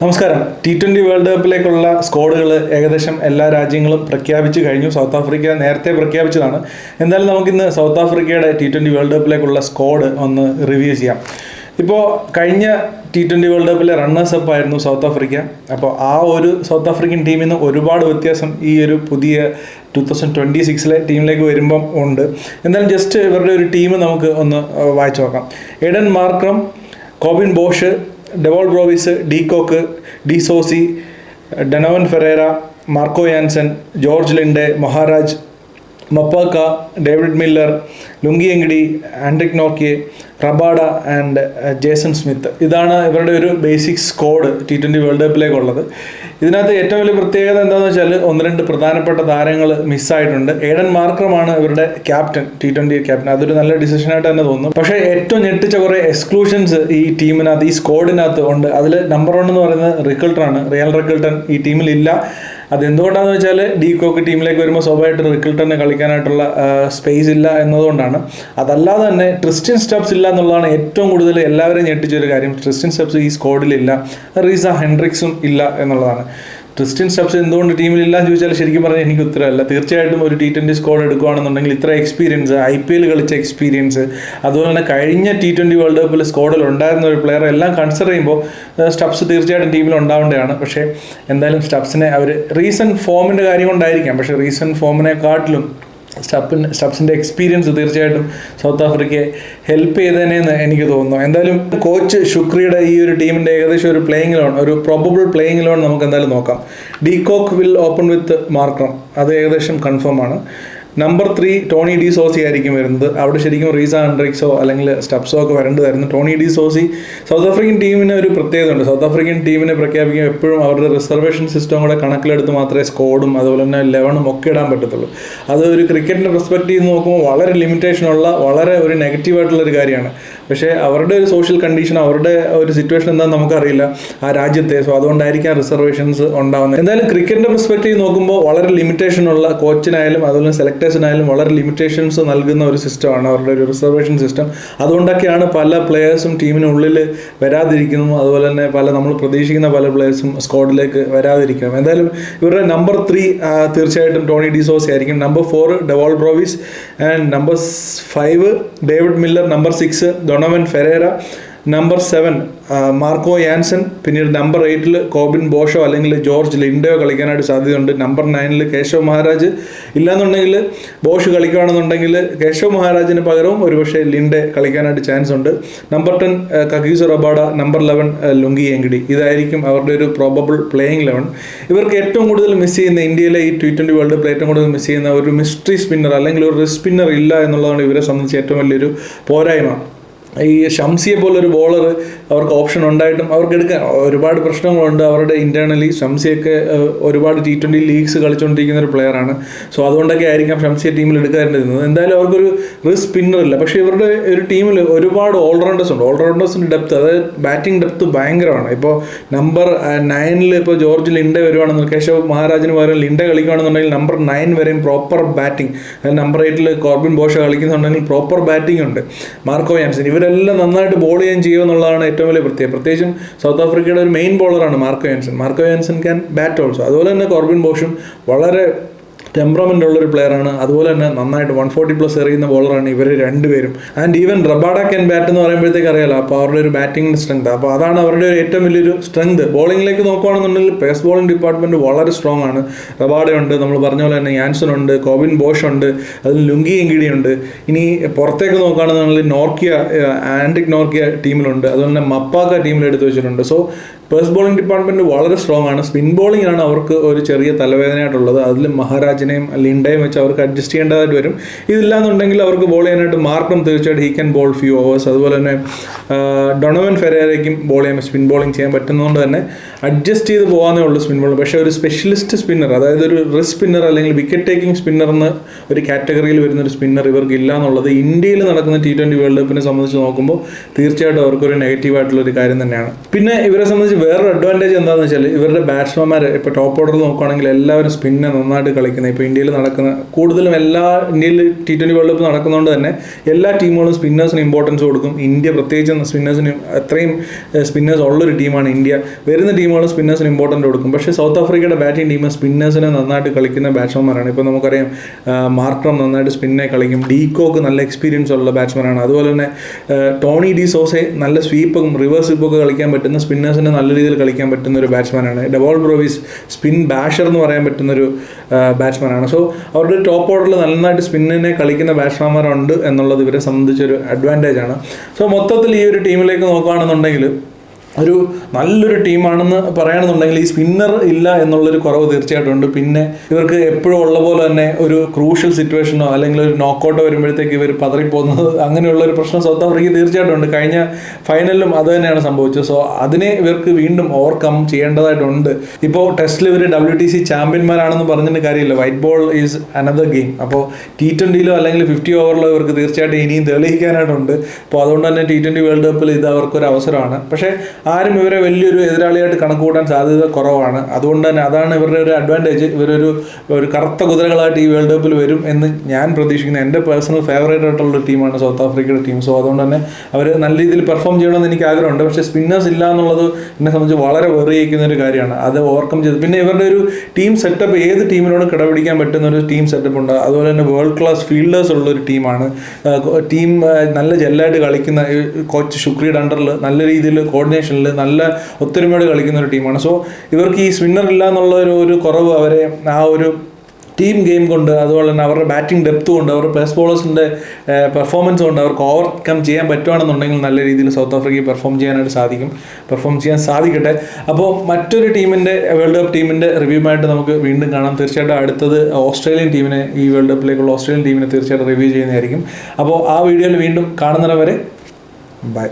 നമസ്കാരം. T20 world കപ്പിലേക്കുള്ള സ്ക്വാഡുകൾ ഏകദേശം എല്ലാ രാജ്യങ്ങളും പ്രഖ്യാപിച്ചു കഴിഞ്ഞു. സൗത്ത് ആഫ്രിക്ക നേരത്തെ പ്രഖ്യാപിച്ചതാണ്. എന്തായാലും നമുക്കിന്ന് സൗത്ത് ആഫ്രിക്കയുടെ T20 വേൾഡ് കപ്പിലേക്കുള്ള സ്ക്വാഡ് ഒന്ന് റിവ്യൂ ചെയ്യാം. ഇപ്പോൾ കഴിഞ്ഞ T20 വേൾഡ് കപ്പിലെ റണ്ണേഴ്സ് അപ്പ് ആയിരുന്നു സൗത്ത് ആഫ്രിക്ക. അപ്പോൾ ആ ഒരു സൗത്ത് ആഫ്രിക്കൻ ടീമിൽ നിന്ന് ഒരുപാട് വ്യത്യാസം ഈ ഒരു പുതിയ 2026 ടീമിലേക്ക് വരുമ്പം ഉണ്ട്. എന്തായാലും ജസ്റ്റ് ഇവരുടെ ഒരു ടീം നമുക്ക് ഒന്ന് വായിച്ചു നോക്കാം. Aiden Markram, Corbin Bosch, Dewald Brevis, de Kock, de സോസി, Donovan Ferreira, Marco Jansen, George Linde, Maharaj, Maphaka, David Miller, Lungi Ngidi, Anrich നോക്കിയെ, റബാഡ ആൻഡ് ജേസൺ സ്മിത്ത്. ഇതാണ് ഇവരുടെ ഒരു ബേസിക് സ്ക്വാഡ് T20 വേൾഡ് കപ്പിലേക്കുള്ളത്. ഇതിനകത്ത് ഏറ്റവും വലിയ പ്രത്യേകത എന്താണെന്ന് വെച്ചാൽ ഒന്ന് രണ്ട് പ്രധാനപ്പെട്ട താരങ്ങൾ മിസ്സായിട്ടുണ്ട്. ഏഡൻ മാർക്രമാണ് ഇവരുടെ ക്യാപ്റ്റൻ, T20 ക്യാപ്റ്റൻ. അതൊരു നല്ല ഡിസിഷനായിട്ട് തന്നെ തോന്നുന്നു. പക്ഷേ ഏറ്റവും ഞെട്ടിച്ച കുറേ എക്സ്ക്ലൂഷൻസ് ഈ ടീമിനകത്ത്, ഈ സ്ക്വാഡിനകത്ത് ഉണ്ട്. അതിൽ നമ്പർ 1 എന്ന് പറയുന്നത് റിക്കിൾട്ടനാണ്. റിയൽ റിക്കിൾട്ടൺ ഈ ടീമിലില്ല. അതെന്തുകൊണ്ടാണെന്ന് വെച്ചാൽ ഡി കോക്ക് ടീമിലേക്ക് വരുമ്പോൾ സ്വാഭാവികമായിട്ട് റിക്കിൾട്ടന് കളിക്കാനായിട്ടുള്ള സ്പേസ് ഇല്ല എന്നതുകൊണ്ടാണ്. അതല്ലാതെ തന്നെ ട്രിസ്റ്റ്യൻ സ്റ്റബ്സ് ഇല്ല എന്നുള്ളതാണ് ഏറ്റവും കൂടുതൽ എല്ലാവരെയും ഞെട്ടിച്ചൊരു കാര്യം. ട്രിസ്റ്റ്യൻ സ്റ്റബ്സ് ഈ സ്ക്വാഡിലില്ല. റീസ ഹെൻഡ്രിക്സും ഇല്ല എന്നുള്ളതാണ്. ട്രിസ്റ്റ്യൻ സ്റ്റബ്സ് എന്തുകൊണ്ട് ടീമിലില്ല എന്ന് ചോദിച്ചാൽ ശരിക്കും പറഞ്ഞാൽ എനിക്ക് ഉത്തരവല്ല. തീർച്ചയായിട്ടും ഒരു T20 സ്ക്വാഡ് എടുക്കുകയാണെന്നുണ്ടെങ്കിൽ ഇത്ര എക്സ്പീരിയൻസ്, IPL കളിച്ച എക്സ്പീരിയൻസ്, അതുപോലെ തന്നെ കഴിഞ്ഞ T20 വേൾഡ് കപ്പിൽ സ്ക്വാഡിൽ ഉണ്ടായിരുന്ന ഒരു പ്ലെയർ എല്ലാം കൺസിഡർ ചെയ്യുമ്പോൾ സ്റ്റബ്സ് തീർച്ചയായിട്ടും ടീമിൽ ഉണ്ടാവേണ്ടതാണ്. പക്ഷേ എന്തായാലും സ്റ്റബ്സിനെ അവർ റീസെൻറ്റ് ഫോമിൻ്റെ കാര്യം കൊണ്ടായിരിക്കാം. പക്ഷേ റീസെൻറ്റ് ഫോമിനെക്കാട്ടിലും സ്റ്റബ്സിൻ്റെ എക്സ്പീരിയൻസ് തീർച്ചയായിട്ടും സൗത്ത് ആഫ്രിക്കയെ ഹെൽപ്പ് ചെയ്തേനെന്ന് എനിക്ക് തോന്നുന്നു. എന്തായാലും കോച്ച് ശുക്രിയുടെ ഈ ഒരു ടീമിൻ്റെ ഏകദേശം ഒരു പ്ലേയിങ് ലോൺ, ഒരു പ്രോബബിൾ പ്ലേയിങ് ലോൺ നമുക്ക് എന്തായാലും നോക്കാം. D coke will open with Markram, അത് ഏകദേശം കൺഫേം ആണ്. നമ്പർ 3 ടോണി ഡി സോസി ആയിരിക്കും വരുന്നത്. അവിടെ ശരിക്കും റീസ ഹെൻഡ്രിക്സോ അല്ലെങ്കിൽ സ്റ്റബ്സോ ഒക്കെ വരേണ്ടതായിരുന്നു. ടോണി ഡി സോസി സൗത്ത് ആഫ്രിക്കൻ ടീമിന് ഒരു പ്രത്യേകത ഉണ്ട്. സൗത്ത് ആഫ്രിക്കൻ ടീമിനെ പ്രഖ്യാപിക്കുമ്പോൾ എപ്പോഴും അവരുടെ റിസർവേഷൻ സിസ്റ്റം കൂടെ കണക്കിലെടുത്ത് മാത്രമേ സ്ക്വാഡും അതുപോലെ തന്നെ 11ഉം ഒക്കെ ഇടാൻ പറ്റത്തുള്ളൂ. അത് ഒരു ക്രിക്കറ്റിൻ്റെ പെർസ്പെക്റ്റീവ് നോക്കുമ്പോൾ വളരെ ലിമിറ്റേഷനുള്ള, വളരെ ഒരു നെഗറ്റീവായിട്ടുള്ളൊരു കാര്യമാണ്. പക്ഷേ അവരുടെ ഒരു സോഷ്യൽ കണ്ടീഷൻ, അവരുടെ ഒരു സിറ്റുവേഷൻ എന്താണെന്ന് നമുക്കറിയില്ല ആ രാജ്യത്തെ. സോ അതുകൊണ്ടായിരിക്കാം റിസർവേഷൻസ് ഉണ്ടാകുന്നത്. എന്തായാലും ക്രിക്കറ്റിൻ്റെ പെർസ്പെക്റ്റീവ് നോക്കുമ്പോൾ വളരെ ലിമിറ്റേഷനുള്ള, കോച്ചിനായാലും അതുപോലെ സെലക്ടേഴ്സിനായാലും വളരെ ലിമിറ്റേഷൻസ് നൽകുന്ന ഒരു സിസ്റ്റമാണ് അവരുടെ ഒരു റിസർവേഷൻ സിസ്റ്റം. അതുകൊണ്ടൊക്കെയാണ് പല പ്ലെയേഴ്സും ടീമിനുള്ളിൽ വരാതിരിക്കുന്നതും അതുപോലെ തന്നെ നമ്മൾ പ്രതീക്ഷിക്കുന്ന പല പ്ലെയേഴ്സും സ്ക്വാഡിലേക്ക് വരാതിരിക്കും. എന്തായാലും ഇവരുടെ നമ്പർ 3 തീർച്ചയായിട്ടും ടോണി ഡി സോസി ആയിരിക്കും. Number 4 Dewald Brevis and number 5 David Miller, number 6 Donovan Ferreira, number 7 Marco Jansen, പിന്നീട് നമ്പർ 8 കോബിൻ ബോഷോ അല്ലെങ്കിൽ ജോർജ് ലിൻഡയോ കളിക്കാനായിട്ട് സാധ്യതയുണ്ട്. നമ്പർ 9 കേശവ് മഹാരാജ്, ഇല്ലാന്നുണ്ടെങ്കിൽ ബോഷ് കളിക്കുകയാണെന്നുണ്ടെങ്കിൽ കേശവ് മഹാരാജിന് പകരവും ഒരുപക്ഷെ ലിൻഡെ കളിക്കാനായിട്ട് ചാൻസ് ഉണ്ട്. Number 10 Kagiso Rabada, number 11 lungi Ngidi. ഇതായിരിക്കും അവരുടെ ഒരു പ്രോബബിൾ പ്ലേയിങ് 11. ഇവർക്ക് ഏറ്റവും കൂടുതൽ മിസ് ചെയ്യുന്ന, ഇന്ത്യയിലെ ഈ T20 വേൾഡ് കപ്പിൽ ഏറ്റവും കൂടുതൽ മിസ് ചെയ്യുന്ന ഒരു മിസ്റ്ററി സ്പിന്നർ അല്ലെങ്കിൽ ഒരു റിസ്റ്റ് സ്പിന്നർ ഇല്ല എന്നുള്ളതാണ് ഇവരെ സംബന്ധിച്ച് ഏറ്റവും വലിയൊരു പോരായ്മ. ഈ ഷംസിയെ പോലൊരു ബോളർ അവർക്ക് ഓപ്ഷൻ ഉണ്ടായിട്ടും അവർക്ക് എടുക്കാൻ ഒരുപാട് പ്രശ്നങ്ങളുണ്ട്. അവരുടെ ഇൻറ്റേർണലി ഷംസിയൊക്കെ ഒരുപാട് T20 ലീഗ്സ് കളിച്ചുകൊണ്ടിരിക്കുന്ന ഒരു പ്ലെയറാണ്. സോ അതുകൊണ്ടൊക്കെ ആയിരിക്കാം ഷംസിയെ ടീമിൽ എടുക്കാറുണ്ടായിരുന്നത്. എന്തായാലും അവർക്കൊരു റിസ്ക് സ്പിന്നർ ഇല്ല. പക്ഷേ ഇവരുടെ ഒരു ടീമിൽ ഒരുപാട് ഓൾറൗണ്ടേഴ്സ് ഉണ്ട്. ഓൾറൗണ്ടേഴ്സിൻ്റെ ഡെപ്ത്, അതായത് ബാറ്റിംഗ് ഡെപ്ത് ഭയങ്കരമാണ്. ഇപ്പോൾ നമ്പർ 9 ഇപ്പോൾ ജോർജ് ലിൻഡെ വരുവാണെന്ന്, കേശവ് മഹാരാജിന് പകരം ലിൻഡെ കളിക്കുകയാണെന്നുണ്ടെങ്കിൽ നമ്പർ 9 വരെയും proper batting. Number 8 Corbin Bosch കളിക്കുന്നുണ്ടെങ്കിൽ പ്രോപ്പർ ബാറ്റിംഗ് ഉണ്ട്. മാർക്കോ യാൻസൻ, ഇവരെല്ലാം നന്നായിട്ട് ബോൾ ചെയ്യുമെന്നുള്ളതാണ് ഏറ്റവും വലിയ പ്രത്യേകിച്ചും സൗത്ത് ആഫ്രിക്കയുടെ ഒരു മെയിൻ ബോളറാണ് Marco Jansen. Marco Jansen can bat also. അതുപോലെ തന്നെ കോർബിൻ ബോഷും വളരെ ടെമ്പറമെൻ്റ് ഉള്ളൊരു പ്ലെയറാണ്. അതുപോലെ തന്നെ നന്നായിട്ട് 140+ എറിയുന്ന ബോളറാണ് ഇവർ രണ്ടുപേരും. And even Rabada can bat എന്ന് പറയുമ്പോഴത്തേക്ക് അറിയാലോ, അപ്പോൾ അവരുടെ ഒരു ബാറ്റിംഗ് സ്ട്രെങ്ത്, അപ്പോൾ അതാണ് അവരുടെ ഒരു ഏറ്റവും വലിയൊരു സ്ട്രെങ്ത്. ബോളിങ്ങിലേക്ക് നോക്കുകയാണെന്നുണ്ടെങ്കിൽ പേസ് ബോളിംഗ് ഡിപ്പാർട്ട്മെൻറ്റ് വളരെ സ്ട്രോങ് ആണ്. റബാഡയുണ്ട്, നമ്മൾ പറഞ്ഞ പോലെ തന്നെ യാൻസൺ ഉണ്ട്, കോബിൻ ബോഷ് ഉണ്ട്, അതിൽ ലുങ്കി എങ്കിഡി ഉണ്ട്. ഇനി പുറത്തേക്ക് നോക്കുകയാണെന്നുണ്ടെങ്കിൽ നോർക്കിയ, ആൻഡ്രിക് നോർക്കിയ ടീമിലുണ്ട്. അതുപോലെ തന്നെ മപ്പാക്ക ടീമിൽ എടുത്ത് വെച്ചിട്ടുണ്ട്. സോ പേസ് ബോളിംഗ് ഡിപ്പാർട്ട്മെൻറ്റ് വളരെ സ്ട്രോങ് ആണ്. സ്പിൻ ബോളിംഗ് ആണ് അവർക്ക് ഒരു ചെറിയ തലവേദനയായിട്ടുള്ളത്. അതിൽ മഹാരാജിനെയും ലിൻഡയും വെച്ച് അവർക്ക് അഡ്ജസ്റ്റ് ചെയ്യേണ്ടതായിട്ട് വരും. ഇതില്ലാന്നുണ്ടെങ്കിൽ അവർക്ക് ബോൾ ചെയ്യാനായിട്ട് മാർക്കം തീർച്ചയായിട്ടും he can ball few overs. അതുപോലെ തന്നെ ഡൊണോവൻ ഫെറേരയ്ക്കും ബോൾ ചെയ്യാൻ, സ്പിൻ ബോളിംഗ് ചെയ്യാൻ പറ്റുന്നതുകൊണ്ട് തന്നെ അഡ്ജസ്റ്റ് ചെയ്ത് പോകാനേ ഉള്ളൂ സ്പിൻ ബോളിംഗ്. പക്ഷേ ഒരു സ്പെഷ്യലിസ്റ്റ് സ്പിന്നർ, അതായത് ഒരു റിസ്ക് സ്പിന്നർ അല്ലെങ്കിൽ വിക്കറ്റ് ടേക്കിംഗ് സ്പിന്നർ എന്ന് ഒരു കാറ്റഗറിയിൽ വരുന്നൊരു സ്പിന്നർ ഇവർക്ക് ഇല്ല എന്നുള്ളത് ഇന്ത്യയിൽ നടക്കുന്ന T20 വേൾഡ് കപ്പിനെ സംബന്ധിച്ച് നോക്കുമ്പോൾ തീർച്ചയായിട്ടും അവർക്കൊരു നെഗറ്റീവായിട്ടുള്ളൊരു കാര്യം തന്നെയാണ്. പിന്നെ ഇവരെ സംബന്ധിച്ച് വേറൊരു അഡ്വാൻറ്റേജ് എന്താണെന്ന് വെച്ചാൽ ഇവരുടെ ബാറ്റ്സ്മാൻമാർ ഇപ്പോൾ ടോപ്പ് ഓർഡറിൽ നോക്കുകയാണെങ്കിൽ എല്ലാവരും സ്പിന്നെ നന്നായിട്ട് കളിക്കുന്ന, കളിക്കുന്നത്. ഇപ്പോൾ ഇന്ത്യയിൽ നടക്കുന്ന കൂടുതലും ഇന്ത്യയിൽ T20 വേൾഡ് കപ്പ് നടക്കുന്നതുകൊണ്ട് തന്നെ എല്ലാ ടീമുകളും സ്പിന്നേഴ്സിന് ഇമ്പോർട്ടൻസ് കൊടുക്കും. ഇന്ത്യ പ്രത്യേകിച്ച് സ്പിന്നേഴ്സിന് അത്രയും സ്പിന്നേഴ്സ് ഉള്ളൊരു ടീമാണ് ഇന്ത്യ. വരുന്ന ടീമുകളും സ്പിന്നേഴ്സിന് ഇമ്പോർട്ടൻ്റ് കൊടുക്കും. പക്ഷേ സൗത്ത് ആഫ്രിക്കയുടെ ബാറ്റിംഗ് ടീം സ്പിന്നേഴ്സിനെ നന്നായിട്ട് കളിക്കുന്ന ബാറ്റ്സ്മാൻമാരാണ്. ഇപ്പോൾ നമുക്കറിയാം മാർക്രം നന്നായിട്ട് സ്പിന്നെ കളിക്കും. ഡീകോക്ക് നല്ല എക്സ്പീരിയൻസ് ഉള്ള ബാറ്റ്സ്മാനാണ്. അതുപോലെ തന്നെ ടോണി ഡി സോസെ നല്ല സ്വീപ്പും റിവേഴ്സ് സ്വീപ്പൊക്കെ കളിക്കാൻ പറ്റുന്ന സ്പിന്നേഴ്സിന് നല്ല രീതിയിൽ കളിക്കാൻ പറ്റുന്ന ഒരു ബാറ്റ്സ്മാനാണ്. ഡെവോൾ ബ്രോവിസ് സ്പിൻ ബാഷർ എന്ന് പറയാൻ പറ്റുന്നൊരു ബാറ്റ്സ്മാനാണ്. സോ അവരുടെ ടോപ്പ് ഓർഡറിൽ നന്നായിട്ട് സ്പിന്നിനെ കളിക്കുന്ന ബാറ്റ്സ്മാൻമാരുണ്ട് എന്നുള്ളത് ഇവരെ സംബന്ധിച്ചൊരു അഡ്വാൻറ്റേജ് ആണ്. സോ മൊത്തത്തിൽ ഈ ഒരു ടീമിലേക്ക് നോക്കുകയാണെന്നുണ്ടെങ്കിൽ ഒരു നല്ലൊരു ടീമാണെന്ന് പറയുകയാണെന്നുണ്ടെങ്കിൽ ഈ സ്പിന്നർ ഇല്ല എന്നുള്ളൊരു കുറവ് തീർച്ചയായിട്ടും ഉണ്ട്. പിന്നെ ഇവർക്ക് എപ്പോഴും ഉള്ള പോലെ തന്നെ ഒരു ക്രൂഷ്യൽ സിറ്റുവേഷനോ അല്ലെങ്കിൽ ഒരു നോക്കൗട്ടോ വരുമ്പോഴത്തേക്ക് ഇവർ പതറിപ്പോകുന്നത് അങ്ങനെയുള്ളൊരു പ്രശ്നം സൗത്ത് ആഫ്രിക്ക തീർച്ചയായിട്ടും ഉണ്ട്. കഴിഞ്ഞ ഫൈനലിലും അത് തന്നെയാണ് സംഭവിച്ചത്. സോ അതിനെ ഇവർക്ക് വീണ്ടും ഓവർകം ചെയ്യേണ്ടതായിട്ടുണ്ട്. ഇപ്പോൾ ടെസ്റ്റിൽ ഇവർ WTC ചാമ്പ്യന്മാരാണെന്ന് പറഞ്ഞിട്ട് കാര്യമില്ല. White ball is another game. അപ്പോൾ T20 അല്ലെങ്കിൽ 50 ഓവറിലോ ഇവർക്ക് തീർച്ചയായിട്ടും ഇനിയും തെളിയിക്കാനായിട്ടുണ്ട്. അപ്പോൾ അതുകൊണ്ട് തന്നെ T20 വേൾഡ് കപ്പിൽ ഇത് അവർക്കൊരു അവസരമാണ്. പക്ഷേ ആരും ഇവരെ വലിയൊരു എതിരാളിയായിട്ട് കണക്ക് കൂട്ടാൻ സാധ്യത കുറവാണ്. അതുകൊണ്ട് തന്നെ അതാണ് ഇവരുടെ ഒരു അഡ്വാൻറ്റേജ്. ഇവരൊരു കറുത്ത കുതിരകളായിട്ട് ഈ വേൾഡ് കപ്പിൽ വരും എന്ന് ഞാൻ പ്രതീക്ഷിക്കുന്നു. എൻ്റെ പേഴ്സണൽ ഫേവറേറ്റ് ആയിട്ടുള്ള ടീമാണ് സൗത്ത് ആഫ്രിക്കയുടെ ടീം. സോ അതുകൊണ്ട് തന്നെ അവർ നല്ല രീതിയിൽ പെർഫോം ചെയ്യണമെന്ന് എനിക്ക് ആഗ്രഹമുണ്ട്. പക്ഷേ സ്പിന്നേഴ്സ് ഇല്ല എന്നുള്ളത് എന്നെ സംബന്ധിച്ച് വളരെ വെറിയിക്കുന്ന ഒരു കാര്യമാണ്. അത് ഓവർകം ചെയ്ത് പിന്നെ ഇവരുടെ ഒരു ടീം സെറ്റപ്പ് ഏത് ടീമിനോടും കിടപിടിക്കാൻ പറ്റുന്ന ഒരു ടീം സെറ്റപ്പ് ഉണ്ട്. അതുപോലെ തന്നെ വേൾഡ് ക്ലാസ് ഫീൽഡേഴ്സ് ഉള്ളൊരു ടീമാണ്. ടീം നല്ല ജെല്ലായിട്ട് കളിക്കുന്ന കോച്ച് ശുക്രിയുടെ അണ്ടറിൽ നല്ല രീതിയിൽ കോർഡിനേഷൻ നല്ല ഒത്തൊരുമയോടെ കളിക്കുന്ന ഒരു ടീമാണ്. സോ ഇവർക്ക് ഈ സ്പിന്നർ ഇല്ല എന്നുള്ള ഒരു കുറവ് അവരെ ആ ഒരു ടീം ഗെയിം കൊണ്ട് അതുപോലെ തന്നെ അവരുടെ ബാറ്റിംഗ് ഡെപ്ത് കൊണ്ട് അവരുടെ പേസ് ബോളേഴ്സിൻ്റെ പെർഫോമൻസ് കൊണ്ട് അവർക്ക് ഓവർകം ചെയ്യാൻ പറ്റുകയാണെന്നുണ്ടെങ്കിൽ നല്ല രീതിയിൽ സൗത്ത് ആഫ്രിക്കയെ പെർഫോം ചെയ്യാൻ സാധിക്കട്ടെ. അപ്പോൾ മറ്റൊരു ടീമിൻ്റെ വേൾഡ് കപ്പ് ടീമിൻ്റെ റിവ്യൂമായിട്ട് നമുക്ക് വീണ്ടും കാണാം. തീർച്ചയായിട്ടും അടുത്തത് ഓസ്ട്രേലിയൻ ടീമിനെ ഈ വേൾഡ് കപ്പിലേക്കുള്ള ഓസ്ട്രേലിയൻ ടീമിനെ തീർച്ചയായിട്ടും റിവ്യൂ ചെയ്യുന്നതായിരിക്കും. അപ്പോൾ ആ വീഡിയോയിൽ വീണ്ടും കാണുന്നവരെ ബൈ.